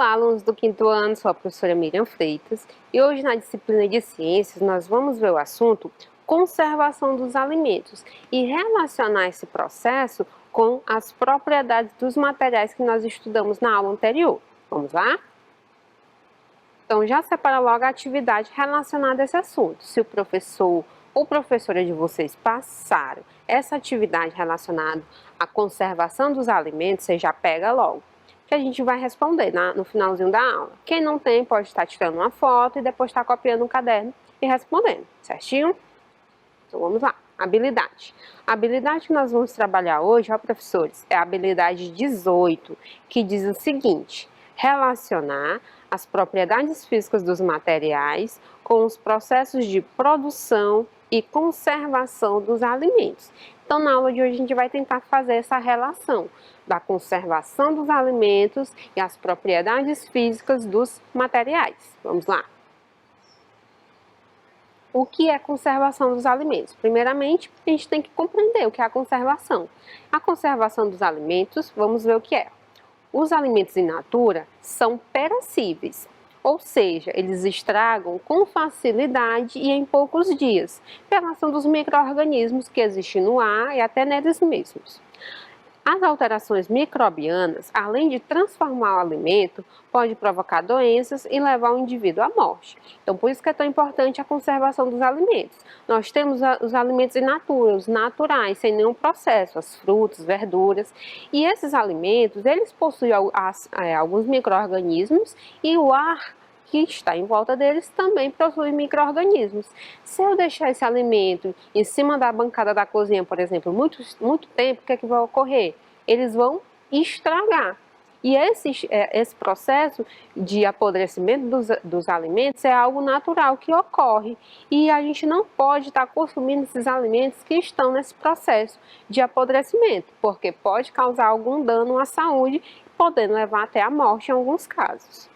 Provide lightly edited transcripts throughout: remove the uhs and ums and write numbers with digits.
Olá, alunos do quinto ano, sou a professora Miriam Freitas e hoje na disciplina de Ciências nós vamos ver o assunto conservação dos alimentos e relacionar esse processo com as propriedades dos materiais que nós estudamos na aula anterior. Vamos lá? Então já separa logo a atividade relacionada a esse assunto. Se o professor ou professora de vocês passaram essa atividade relacionada à conservação dos alimentos, você já pega logo, que a gente vai responder no finalzinho da aula. Quem não tem pode estar tirando uma foto e depois estar copiando no caderno e respondendo, certinho? Então vamos lá, habilidade. A habilidade que nós vamos trabalhar hoje, ó professores, é a habilidade 18, que diz o seguinte: relacionar as propriedades físicas dos materiais com os processos de produção e conservação dos alimentos. Então, na aula de hoje, a gente vai tentar fazer essa relação da conservação dos alimentos e as propriedades físicas dos materiais. Vamos lá? O que é conservação dos alimentos? Primeiramente, a gente tem que compreender o que é a conservação. A conservação dos alimentos, vamos ver o que é. Os alimentos in natura são perecíveis, ou seja, eles estragam com facilidade e em poucos dias, pela ação dos micro-organismos que existem no ar e até neles mesmos. As alterações microbianas, além de transformar o alimento, pode provocar doenças e levar o indivíduo à morte. Então, por isso que é tão importante a conservação dos alimentos. Nós temos os alimentos in natura, os naturais, sem nenhum processo, as frutas, verduras. E esses alimentos, eles possuem alguns micro-organismos e o ar que está em volta deles também possui micro-organismos. Se eu deixar esse alimento em cima da bancada da cozinha, por exemplo, muito tempo, o que é que vai ocorrer? Eles vão estragar. E esse processo de apodrecimento dos alimentos é algo natural que ocorre. E a gente não pode estar consumindo esses alimentos que estão nesse processo de apodrecimento, porque pode causar algum dano à saúde, podendo levar até à morte em alguns casos.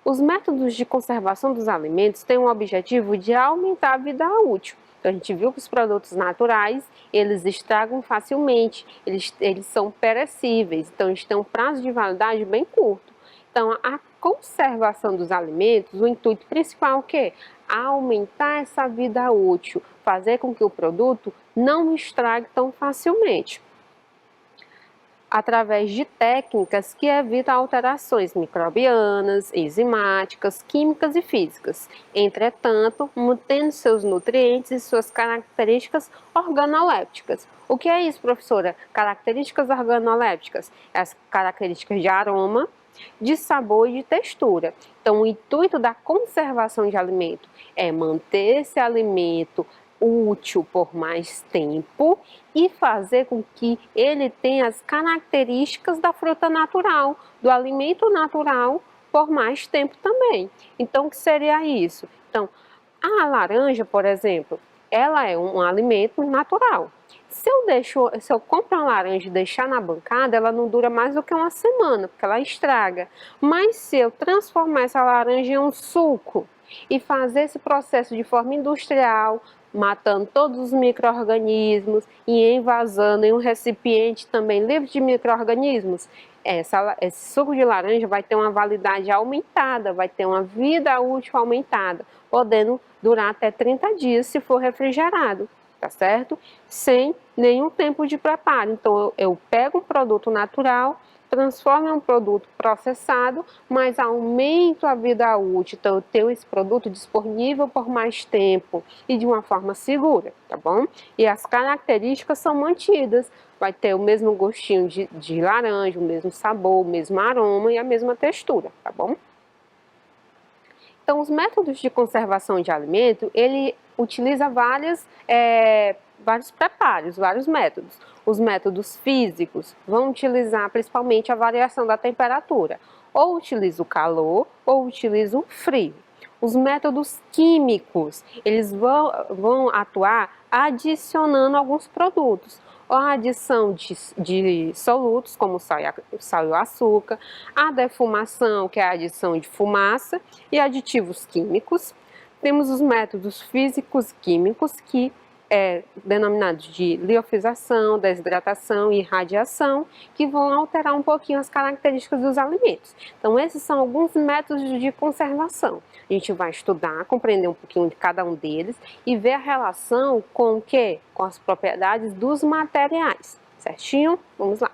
Os métodos de conservação dos alimentos têm o objetivo de aumentar a vida útil. Então, a gente viu que os produtos naturais, eles estragam facilmente, eles são perecíveis, então eles têm um prazo de validade bem curto. Então, a conservação dos alimentos, o intuito principal é o quê? Aumentar essa vida útil, fazer com que o produto não estrague tão facilmente, através de técnicas que evitam alterações microbianas, enzimáticas, químicas e físicas, entretanto, mantendo seus nutrientes e suas características organolépticas. O que é isso, professora? Características organolépticas? As características de aroma, de sabor e de textura. Então, o intuito da conservação de alimento é manter esse alimento útil por mais tempo e fazer com que ele tenha as características da fruta natural, do alimento natural por mais tempo também. Então, o que seria isso? Então, a laranja, por exemplo, ela é um alimento natural. Se eu compro uma laranja e deixar na bancada, ela não dura mais do que uma semana, porque ela estraga. Mas se eu transformar essa laranja em um suco e fazer esse processo de forma industrial, matando todos os micro-organismos e envasando em um recipiente também livre de micro-organismos, esse suco de laranja vai ter uma validade aumentada, vai ter uma vida útil aumentada, podendo durar até 30 dias se for refrigerado, tá certo? Sem nenhum tempo de preparo. Então, eu pego um produto natural, transformo em um produto processado, mas aumento a vida útil. Então, eu tenho esse produto disponível por mais tempo e de uma forma segura, tá bom? E as características são mantidas. Vai ter o mesmo gostinho de laranja, o mesmo sabor, o mesmo aroma e a mesma textura, tá bom? Então, os métodos de conservação de alimento, ele utiliza vários preparos, vários métodos. Os métodos físicos vão utilizar principalmente a variação da temperatura. Ou utiliza o calor, ou utiliza o frio. Os métodos químicos, eles vão atuar adicionando alguns produtos. Ou a adição de solutos, como sal e o açúcar, a defumação, que é a adição de fumaça, e aditivos químicos. Temos os métodos físicos químicos, que denominados de liofilização, desidratação e irradiação, que vão alterar um pouquinho as características dos alimentos. Então, esses são alguns métodos de conservação. A gente vai estudar, compreender um pouquinho de cada um deles e ver a relação com o quê? Com as propriedades dos materiais, certinho? Vamos lá.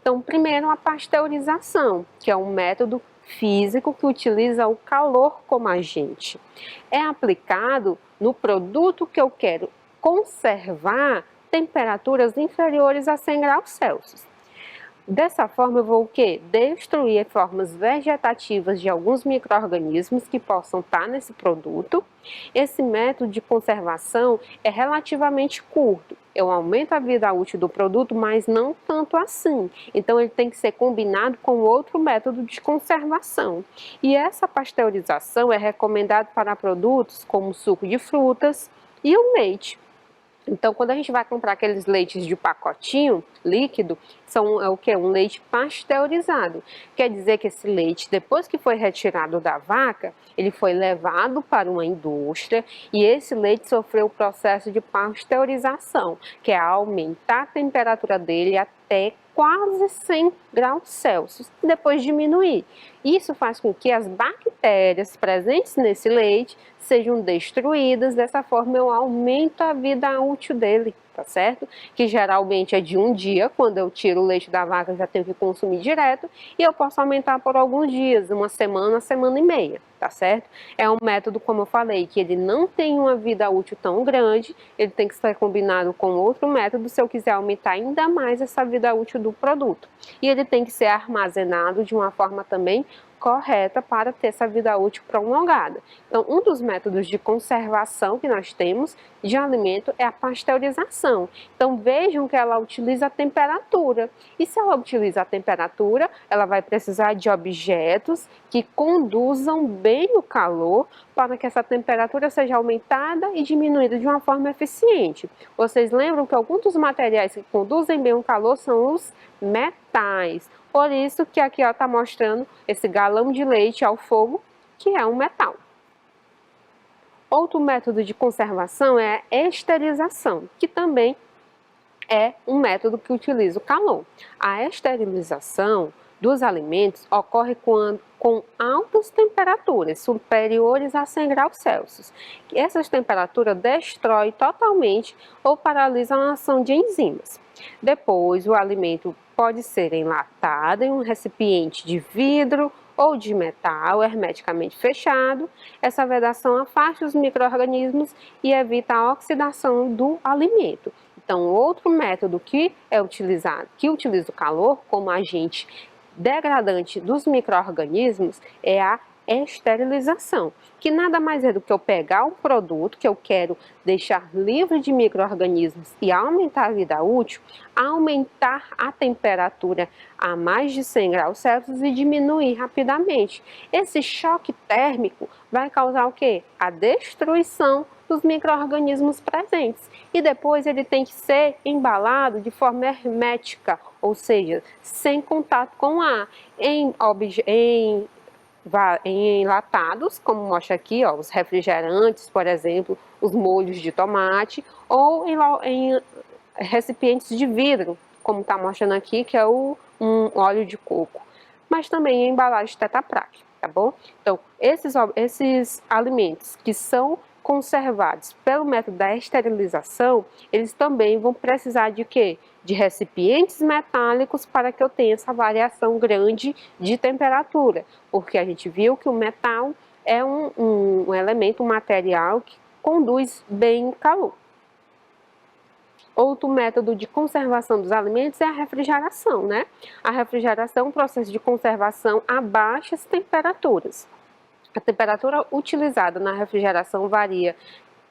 Então, primeiro a pasteurização, que é um método físico que utiliza o calor como agente. É aplicado no produto que eu quero conservar temperaturas inferiores a 100 graus Celsius. Dessa forma, eu vou o quê? Destruir formas vegetativas de alguns micro-organismos que possam estar nesse produto. Esse método de conservação é relativamente curto. Eu aumento a vida útil do produto, mas não tanto assim. Então, ele tem que ser combinado com outro método de conservação. E essa pasteurização é recomendada para produtos como suco de frutas e o leite. Então, quando a gente vai comprar aqueles leites de pacotinho líquido, é o que? Um leite pasteurizado. Quer dizer que esse leite, depois que foi retirado da vaca, ele foi levado para uma indústria e esse leite sofreu o processo de pasteurização, que é aumentar a temperatura dele até quase 100 graus Celsius, e depois diminuir. Isso faz com que as bactérias presentes nesse leite sejam destruídas, dessa forma eu aumento a vida útil dele, tá certo? Que geralmente é de um dia, quando eu tiro o leite da vaca eu já tenho que consumir direto, e eu posso aumentar por alguns dias, uma semana e meia, tá certo? É um método, como eu falei, que ele não tem uma vida útil tão grande, ele tem que ser combinado com outro método se eu quiser aumentar ainda mais essa vida útil do produto. E ele tem que ser armazenado de uma forma também correta para ter essa vida útil prolongada. Então, um dos métodos de conservação que nós temos de alimento é a pasteurização. Então, vejam que ela utiliza a temperatura. E se ela utiliza a temperatura, ela vai precisar de objetos que conduzam bem o calor para que essa temperatura seja aumentada e diminuída de uma forma eficiente. Vocês lembram que alguns dos materiais que conduzem bem o calor são os metais. Por isso que aqui está mostrando esse galão de leite ao fogo, que é um metal. Outro método de conservação é a esterilização, que também é um método que utiliza o calor. A esterilização dos alimentos ocorre com altas temperaturas, superiores a 100 graus Celsius. Essas temperaturas destroem totalmente ou paralisam a ação de enzimas. Depois, o alimento pode ser enlatado em um recipiente de vidro ou de metal hermeticamente fechado. Essa vedação afasta os micro-organismos e evita a oxidação do alimento. Então, outro método que utiliza o calor como agente degradante dos micro-organismos é a esterilização, que nada mais é do que eu pegar um produto que eu quero deixar livre de micro-organismos e aumentar a vida útil, aumentar a temperatura a mais de 100 graus Celsius e diminuir rapidamente. Esse choque térmico vai causar o quê? A destruição dos micro-organismos presentes. E depois ele tem que ser embalado de forma hermética, ou seja, sem contato com o ar, em enlatados, como mostra aqui, ó, os refrigerantes, por exemplo, os molhos de tomate, ou em recipientes de vidro, como está mostrando aqui, que é um óleo de coco, mas também em embalagem Tetra Pak, tá bom? Então, esses alimentos que são conservados pelo método da esterilização, eles também vão precisar de quê? De recipientes metálicos para que eu tenha essa variação grande de temperatura, porque a gente viu que o metal é um elemento, um material que conduz bem o calor. Outro método de conservação dos alimentos é a refrigeração, né? A refrigeração é um processo de conservação a baixas temperaturas. A temperatura utilizada na refrigeração varia,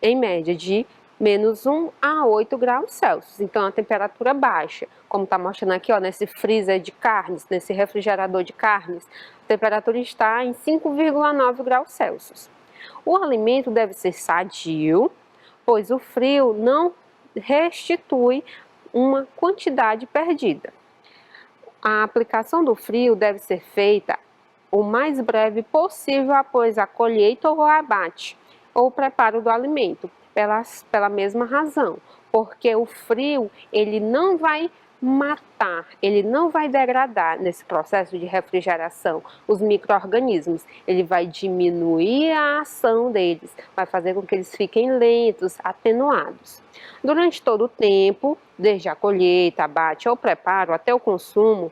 em média, de -1 a 8 graus Celsius. Então, a temperatura baixa, como está mostrando aqui, ó, nesse freezer de carnes, nesse refrigerador de carnes, a temperatura está em 5,9 graus Celsius. O alimento deve ser sadio, pois o frio não restitui uma quantidade perdida. A aplicação do frio deve ser feita o mais breve possível após a colheita ou o abate, ou o preparo do alimento, pela mesma razão, porque o frio ele não vai matar, ele não vai degradar nesse processo de refrigeração os micro-organismos, ele vai diminuir a ação deles, vai fazer com que eles fiquem lentos, atenuados. Durante todo o tempo, desde a colheita, abate ou preparo até o consumo,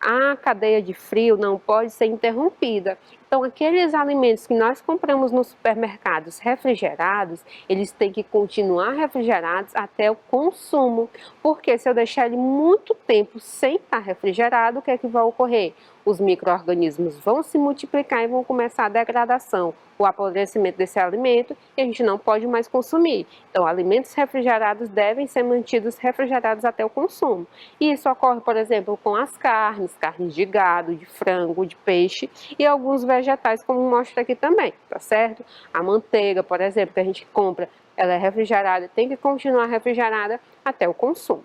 a cadeia de frio não pode ser interrompida. Então, aqueles alimentos que nós compramos nos supermercados refrigerados, eles têm que continuar refrigerados até o consumo, porque se eu deixar ele muito tempo sem estar refrigerado, o que é que vai ocorrer? Os micro-organismos vão se multiplicar e vão começar a degradação, o apodrecimento desse alimento, e a gente não pode mais consumir. Então, alimentos refrigerados devem ser mantidos refrigerados até o consumo. E isso ocorre, por exemplo, com as carnes de gado, de frango, de peixe e alguns vegetais, como mostra aqui também, tá certo? A manteiga, por exemplo, que a gente compra, ela é refrigerada, tem que continuar refrigerada até o consumo.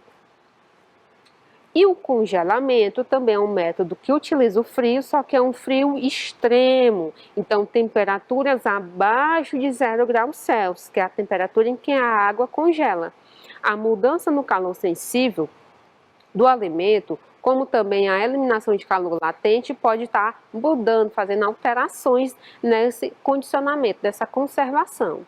E o congelamento também é um método que utiliza o frio, só que é um frio extremo. Então, temperaturas abaixo de 0 graus Celsius, que é a temperatura em que a água congela. A mudança no calor sensível do alimento, como também a eliminação de calor latente, pode estar mudando, fazendo alterações nesse condicionamento, dessa conservação.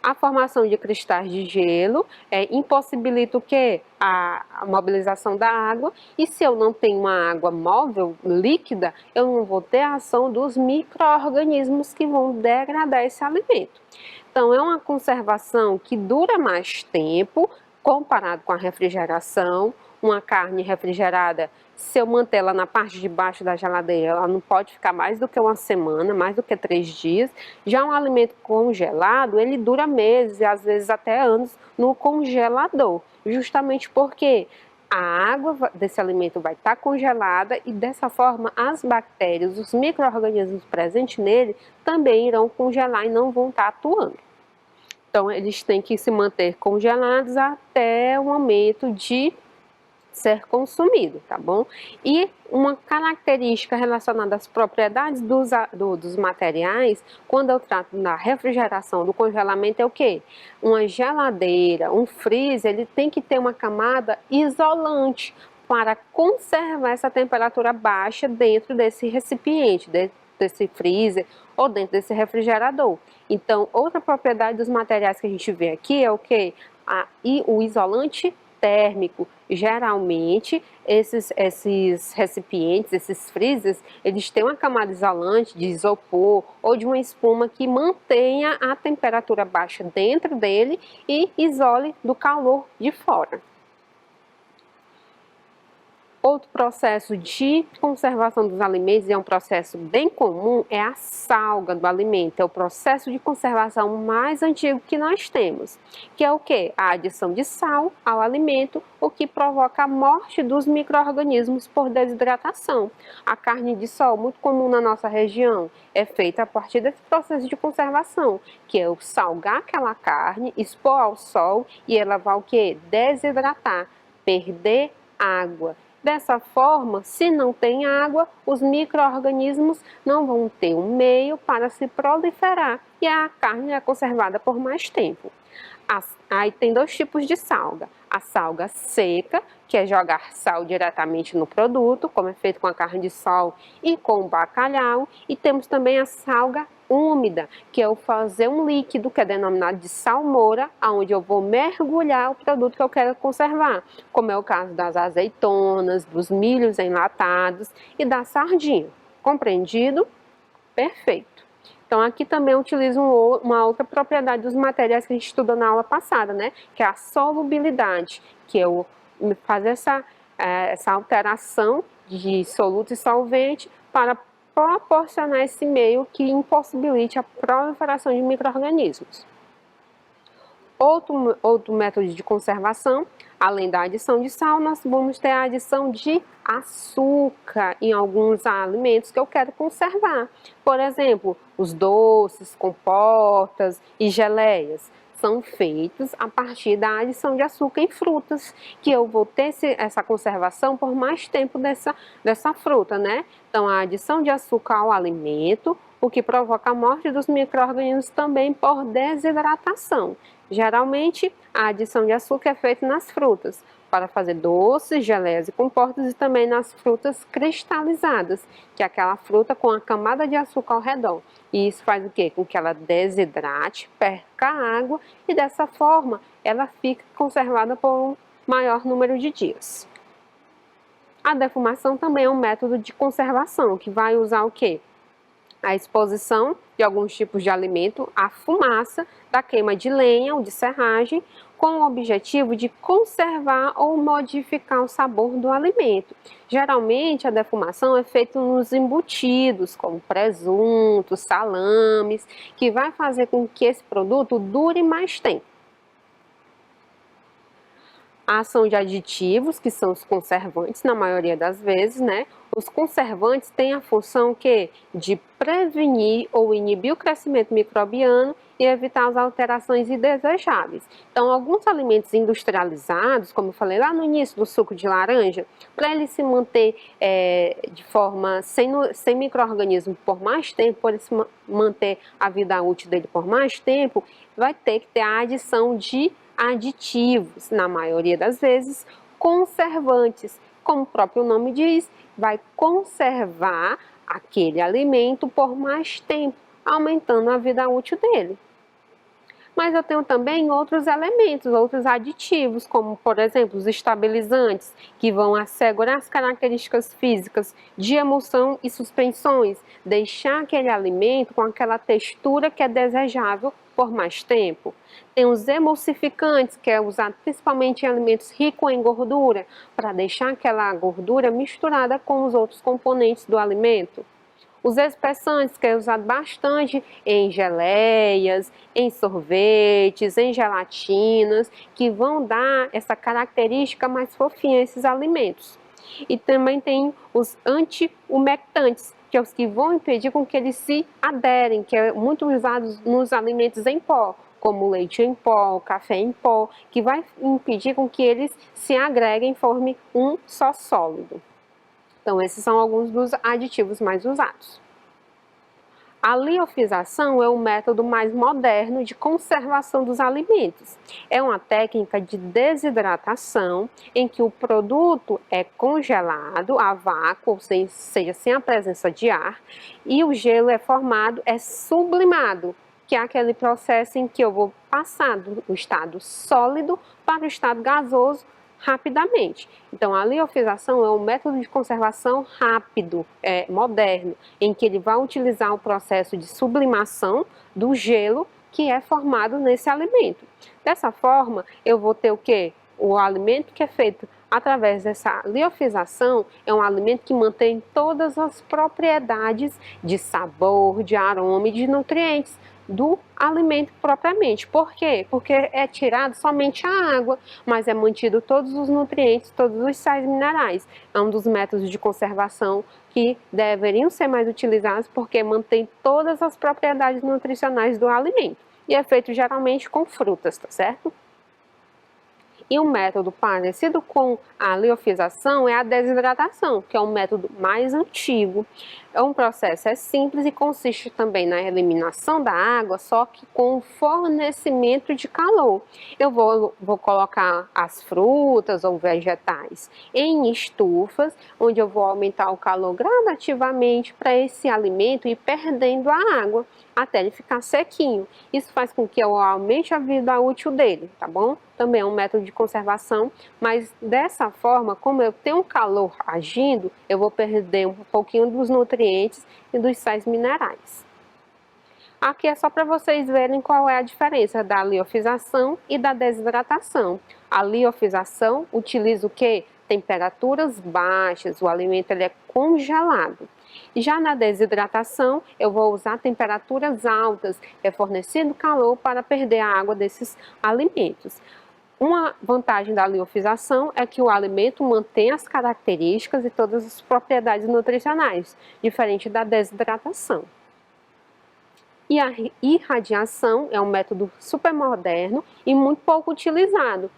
A formação de cristais de gelo impossibilita o quê? A mobilização da água, e se eu não tenho uma água móvel, líquida, eu não vou ter a ação dos micro-organismos que vão degradar esse alimento. Então, é uma conservação que dura mais tempo, comparado com a refrigeração. Uma carne refrigerada, se eu manter ela na parte de baixo da geladeira, ela não pode ficar mais do que uma semana, mais do que 3 dias. Já um alimento congelado, ele dura meses e às vezes até anos no congelador, justamente porque a água desse alimento vai estar congelada e dessa forma as bactérias, os micro-organismos presentes nele também irão congelar e não vão estar atuando. Então, eles têm que se manter congelados até o momento de ser consumido, tá bom? E uma característica relacionada às propriedades dos materiais, quando eu trato da refrigeração, do congelamento, é o quê? Uma geladeira, um freezer, ele tem que ter uma camada isolante para conservar essa temperatura baixa dentro desse recipiente, desse freezer ou dentro desse refrigerador. Então, outra propriedade dos materiais que a gente vê aqui é o quê? O isolante térmico. Geralmente, esses recipientes, esses freezers, eles têm uma camada isolante de isopor ou de uma espuma que mantenha a temperatura baixa dentro dele e isole do calor de fora. Outro processo de conservação dos alimentos, e é um processo bem comum, é a salga do alimento. É o processo de conservação mais antigo que nós temos, que é o quê? A adição de sal ao alimento, o que provoca a morte dos micro-organismos por desidratação. A carne de sol, muito comum na nossa região, é feita a partir desse processo de conservação, que é o salgar aquela carne, expor ao sol e ela vai o quê? Desidratar, perder água. Dessa forma, se não tem água, os micro-organismos não vão ter um meio para se proliferar e a carne é conservada por mais tempo. Aí tem 2 tipos de salga. A salga seca, que é jogar sal diretamente no produto, como é feito com a carne de sol e com o bacalhau. E temos também a salga úmida, que é o fazer um líquido, que é denominado de salmoura, onde eu vou mergulhar o produto que eu quero conservar, como é o caso das azeitonas, dos milhos enlatados e da sardinha. Compreendido? Perfeito. Então, aqui também eu utilizo uma outra propriedade dos materiais que a gente estudou na aula passada, né? Que é a solubilidade, que eu fazer essa alteração de soluto e solvente para proporcionar esse meio que impossibilite a proliferação de micro-organismos. Outro método de conservação, além da adição de sal, nós vamos ter a adição de açúcar em alguns alimentos que eu quero conservar. Por exemplo, os doces, compotas e geleias são feitos a partir da adição de açúcar em frutas, que eu vou ter essa conservação por mais tempo dessa fruta, né? Então, a adição de açúcar ao alimento, o que provoca a morte dos micro-organismos também por desidratação. Geralmente, a adição de açúcar é feita nas frutas, para fazer doces, geleias e compotas, e também nas frutas cristalizadas, que é aquela fruta com a camada de açúcar ao redor. E isso faz o quê? Com que ela desidrate, perca a água e dessa forma ela fica conservada por um maior número de dias. A defumação também é um método de conservação, que vai usar o quê? A exposição de alguns tipos de alimento à fumaça da queima de lenha ou de serragem, com o objetivo de conservar ou modificar o sabor do alimento. Geralmente, a defumação é feita nos embutidos, como presuntos, salames, que vai fazer com que esse produto dure mais tempo. A ação de aditivos, que são os conservantes, na maioria das vezes, né? Os conservantes têm a função que de prevenir ou inibir o crescimento microbiano e evitar as alterações indesejáveis. Então, alguns alimentos industrializados, como eu falei lá no início do suco de laranja, para ele se manter de forma sem micro-organismo por mais tempo, por ele se manter a vida útil dele por mais tempo, vai ter que ter a adição de aditivos, na maioria das vezes, conservantes. Como o próprio nome diz, vai conservar aquele alimento por mais tempo, aumentando a vida útil dele. Mas eu tenho também outros elementos, outros aditivos, como, por exemplo, os estabilizantes, que vão assegurar as características físicas de emulsão e suspensões, deixar aquele alimento com aquela textura que é desejável por mais tempo. Tem os emulsificantes, que é usado principalmente em alimentos ricos em gordura, para deixar aquela gordura misturada com os outros componentes do alimento. Os espessantes, que é usado bastante em geleias, em sorvetes, em gelatinas, que vão dar essa característica mais fofinha a esses alimentos. E também tem os anti-umectantes, que é os que vão impedir com que eles se aderem, que é muito usados nos alimentos em pó, como leite em pó, café em pó, que vai impedir com que eles se agreguem e formem um só sólido. Então, esses são alguns dos aditivos mais usados. A liofilização é o método mais moderno de conservação dos alimentos. É uma técnica de desidratação em que o produto é congelado a vácuo, ou seja, sem a presença de ar, e o gelo é formado, é sublimado, que é aquele processo em que eu vou passar do estado sólido para o estado gasoso rapidamente. Então, a liofilização é um método de conservação rápido, moderno, em que ele vai utilizar o processo de sublimação do gelo que é formado nesse alimento. Dessa forma, eu vou ter o quê? O alimento que é feito através dessa liofilização é um alimento que mantém todas as propriedades de sabor, de aroma e de nutrientes do alimento propriamente. Por quê? Porque é tirado somente a água, mas é mantido todos os nutrientes, todos os sais minerais. É um dos métodos de conservação que deveriam ser mais utilizados porque mantém todas as propriedades nutricionais do alimento. E é feito geralmente com frutas, tá certo? E um método parecido com a liofilização é a desidratação, que é um método mais antigo. Um processo simples e consiste também na eliminação da água, só que com fornecimento de calor. Eu vou colocar as frutas ou vegetais em estufas, onde eu vou aumentar o calor gradativamente para esse alimento ir perdendo a água até ele ficar sequinho. Isso faz com que eu aumente a vida útil dele, tá bom? Também é um método de conservação, mas dessa forma, como eu tenho calor agindo, eu vou perder um pouquinho dos nutrientes e dos sais minerais. Aqui é só para vocês verem qual é a diferença da liofilização e da desidratação. A liofilização utiliza o quê? Temperaturas baixas, o alimento ele é congelado. Já na desidratação, eu vou usar temperaturas altas, fornecendo calor para perder a água desses alimentos. Uma vantagem da liofilização é que o alimento mantém as características e todas as propriedades nutricionais, diferente da desidratação. E a irradiação é um método super moderno e muito pouco utilizado,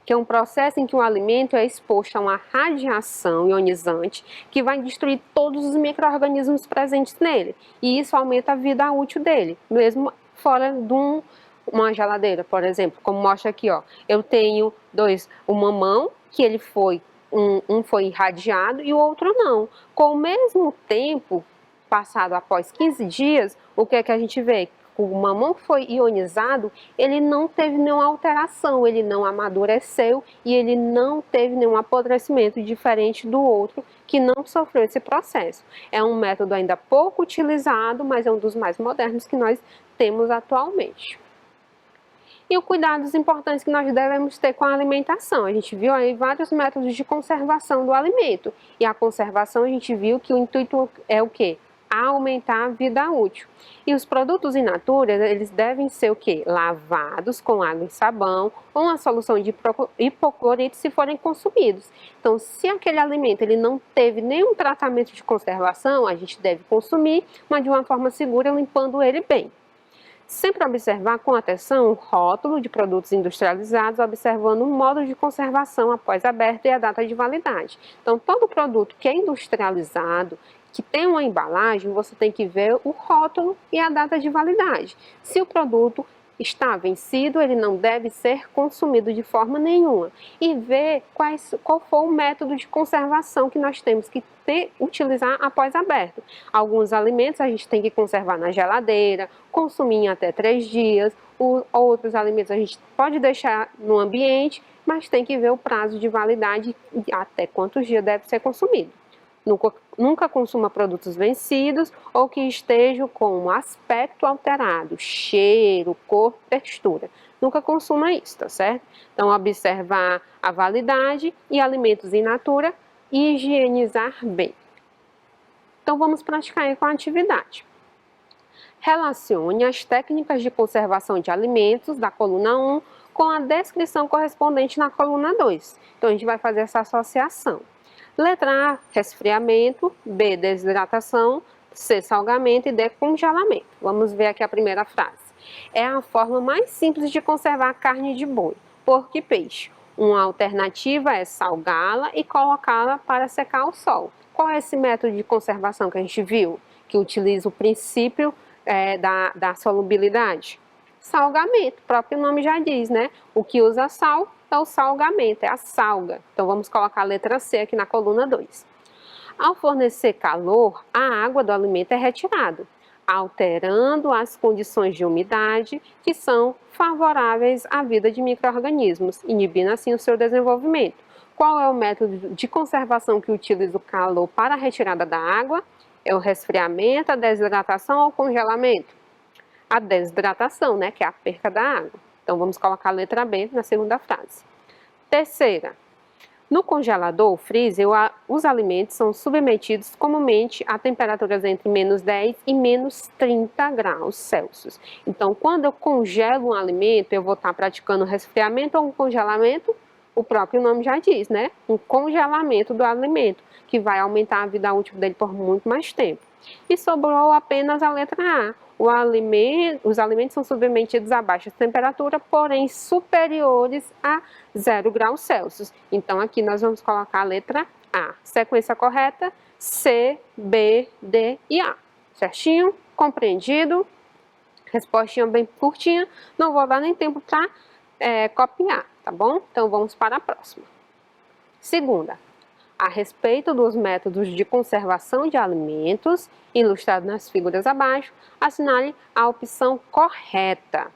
que é um processo em que o alimento é exposto a uma radiação ionizante que vai destruir todos os micro-organismos presentes nele. E isso aumenta a vida útil dele, mesmo fora de uma geladeira, por exemplo, como mostra aqui, ó, eu tenho o mamão, que ele foi, um foi irradiado e o outro não. Com o mesmo tempo passado após 15 dias, o que é que a gente vê? O mamão que foi ionizado, ele não teve nenhuma alteração, ele não amadureceu e ele não teve nenhum apodrecimento diferente do outro que não sofreu esse processo. É um método ainda pouco utilizado, mas é um dos mais modernos que nós temos atualmente. E os cuidados importantes que nós devemos ter com a alimentação. A gente viu aí vários métodos de conservação do alimento. E a conservação a gente viu que o intuito é o quê? Aumentar a vida útil. E os produtos in natura, eles devem ser o quê? Lavados com água e sabão ou uma solução de hipoclorito se forem consumidos. Então, se aquele alimento ele não teve nenhum tratamento de conservação, a gente deve consumir, mas de uma forma segura, limpando ele bem. Sempre observar com atenção o rótulo de produtos industrializados, observando o modo de conservação após aberto e a data de validade. Então, todo produto que é industrializado, que tem uma embalagem, você tem que ver o rótulo e a data de validade. Se o produto está vencido, ele não deve ser consumido de forma nenhuma. E ver qual foi o método de conservação que nós temos que utilizar após aberto. Alguns alimentos a gente tem que conservar na geladeira, consumir em até 3 dias. Outros alimentos a gente pode deixar no ambiente, mas tem que ver o prazo de validade e até quantos dias deve ser consumido. Nunca consuma produtos vencidos ou que estejam com um aspecto alterado, cheiro, cor, textura. Nunca consuma isso, tá certo? Então, observar a validade e alimentos in natura e higienizar bem. Então, vamos praticar aí com a atividade. Relacione as técnicas de conservação de alimentos da coluna 1 com a descrição correspondente na coluna 2. Então, a gente vai fazer essa associação. Letra A, resfriamento, B, desidratação, C, salgamento e D, congelamento. Vamos ver aqui a primeira frase. É a forma mais simples de conservar a carne de boi, porco e peixe. Uma alternativa é salgá-la e colocá-la para secar ao sol. Qual é esse método de conservação que a gente viu? Que utiliza o princípio da solubilidade? Salgamento, o próprio nome já diz, né? O que usa sal é o salgamento, é a salga. Então, vamos colocar a letra C aqui na coluna 2. Ao fornecer calor, a água do alimento é retirada, alterando as condições de umidade que são favoráveis à vida de micro-organismos, inibindo assim o seu desenvolvimento. Qual é o método de conservação que utiliza o calor para a retirada da água? É o resfriamento, a desidratação ou o congelamento? A desidratação, né, que é a perca da água. Então, vamos colocar a letra B na segunda frase. Terceira, no congelador, freezer, os alimentos são submetidos comumente a temperaturas entre menos 10 e menos 30 graus Celsius. Então, quando eu congelo um alimento, eu vou estar praticando resfriamento ou um congelamento? O próprio nome já diz, né? Um congelamento do alimento, que vai aumentar a vida útil dele por muito mais tempo. E sobrou apenas a letra A. Os alimentos são submetidos a baixa temperatura, porém superiores a 0 graus Celsius. Então, aqui nós vamos colocar a letra A. Sequência correta, C, B, D e A. Certinho? Compreendido? Respostinha bem curtinha. Não vou dar nem tempo para copiar, tá bom? Então, vamos para a próxima. Segunda. A respeito dos métodos de conservação de alimentos, ilustrado nas figuras abaixo, assinale a opção correta.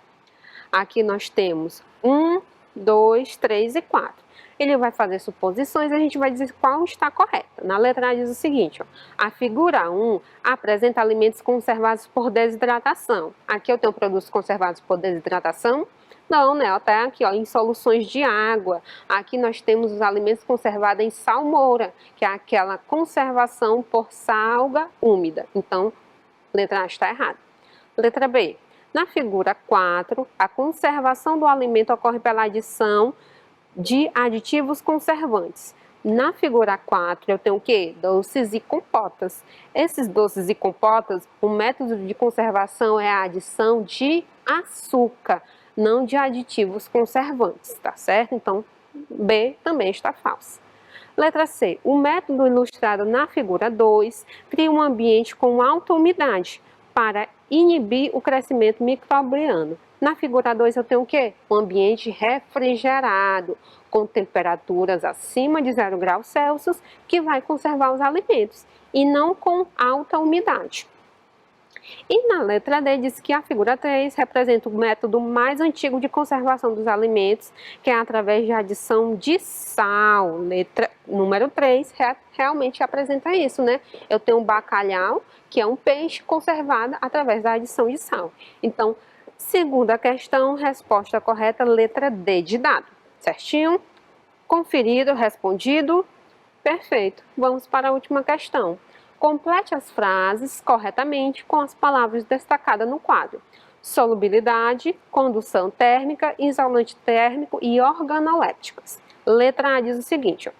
Aqui nós temos 1, 2, 3 e 4. Ele vai fazer suposições e a gente vai dizer qual está correta. Na letra A diz o seguinte, ó, a figura 1 apresenta alimentos conservados por desidratação. Aqui eu tenho produtos conservados por desidratação? Não, né? Até aqui, ó, em soluções de água. Aqui nós temos os alimentos conservados em salmoura, que é aquela conservação por salga úmida. Então, letra A está errada. Letra B. Na figura 4, a conservação do alimento ocorre pela adição de aditivos conservantes. Na figura 4, eu tenho o quê? Doces e compotas. Esses doces e compotas, o método de conservação é a adição de açúcar, não de aditivos conservantes, tá certo? Então, B também está falso. Letra C. O método ilustrado na figura 2 cria um ambiente com alta umidade para inibir o crescimento microbiano. Na figura 2 eu tenho o quê? Um ambiente refrigerado, com temperaturas acima de 0 graus Celsius, que vai conservar os alimentos, e não com alta umidade. E na letra D diz que a figura 3 representa o método mais antigo de conservação dos alimentos, que é através de adição de sal. Letra número 3 realmente apresenta isso, né? Eu tenho um bacalhau, que é um peixe conservado através da adição de sal. Então, segunda questão, resposta correta, letra D de dado. Certinho? Conferido, respondido? Perfeito. Vamos para a última questão. Complete as frases corretamente com as palavras destacadas no quadro. Solubilidade, condução térmica, isolante térmico e organolépticas. Letra A diz o seguinte: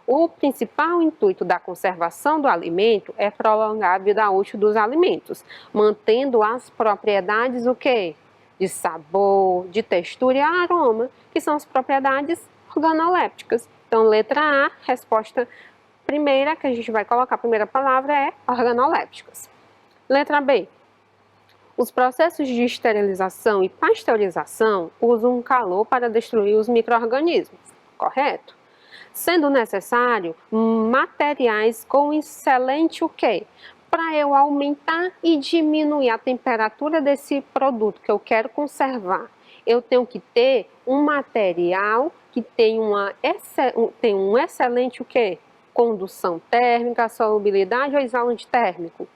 o principal intuito da conservação do alimento é prolongar a vida útil dos alimentos, mantendo as propriedades o quê? De sabor, de textura e aroma, que são as propriedades organolépticas. Então, letra A, resposta primeira que a gente vai colocar, a primeira palavra é organolépticas. Letra B. Os processos de esterilização e pasteurização usam calor para destruir os micro-organismos, correto? Sendo necessário materiais com excelente o quê? Para eu aumentar e diminuir a temperatura desse produto que eu quero conservar, eu tenho que ter um material que tem um excelente o quê? Condução térmica, solubilidade ou isolante térmico?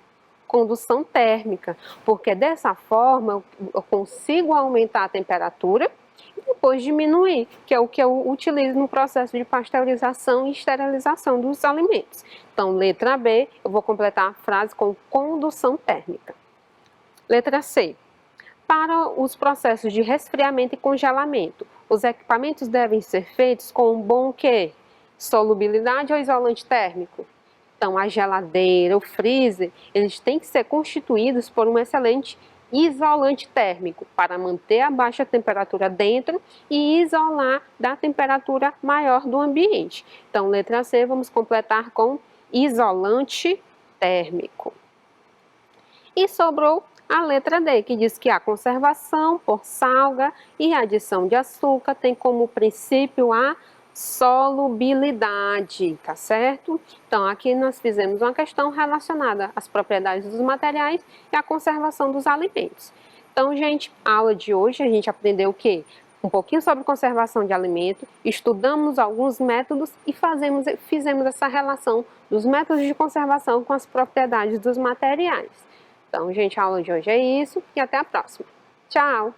Condução térmica, porque dessa forma eu consigo aumentar a temperatura e depois diminuir, que é o que eu utilizo no processo de pasteurização e esterilização dos alimentos. Então, letra B, eu vou completar a frase com condução térmica. Letra C. Para os processos de resfriamento e congelamento, os equipamentos devem ser feitos com um bom quê? Solubilidade ou isolante térmico? Então, a geladeira, o freezer, eles têm que ser constituídos por um excelente isolante térmico para manter a baixa temperatura dentro e isolar da temperatura maior do ambiente. Então, letra C, vamos completar com isolante térmico. E sobrou a letra D, que diz que a conservação por salga e adição de açúcar tem como princípio a solubilidade, tá certo? Então, aqui nós fizemos uma questão relacionada às propriedades dos materiais e à conservação dos alimentos. Então, gente, a aula de hoje a gente aprendeu o quê? Um pouquinho sobre conservação de alimento, estudamos alguns métodos e fizemos essa relação dos métodos de conservação com as propriedades dos materiais. Então, gente, a aula de hoje é isso e até a próxima. Tchau!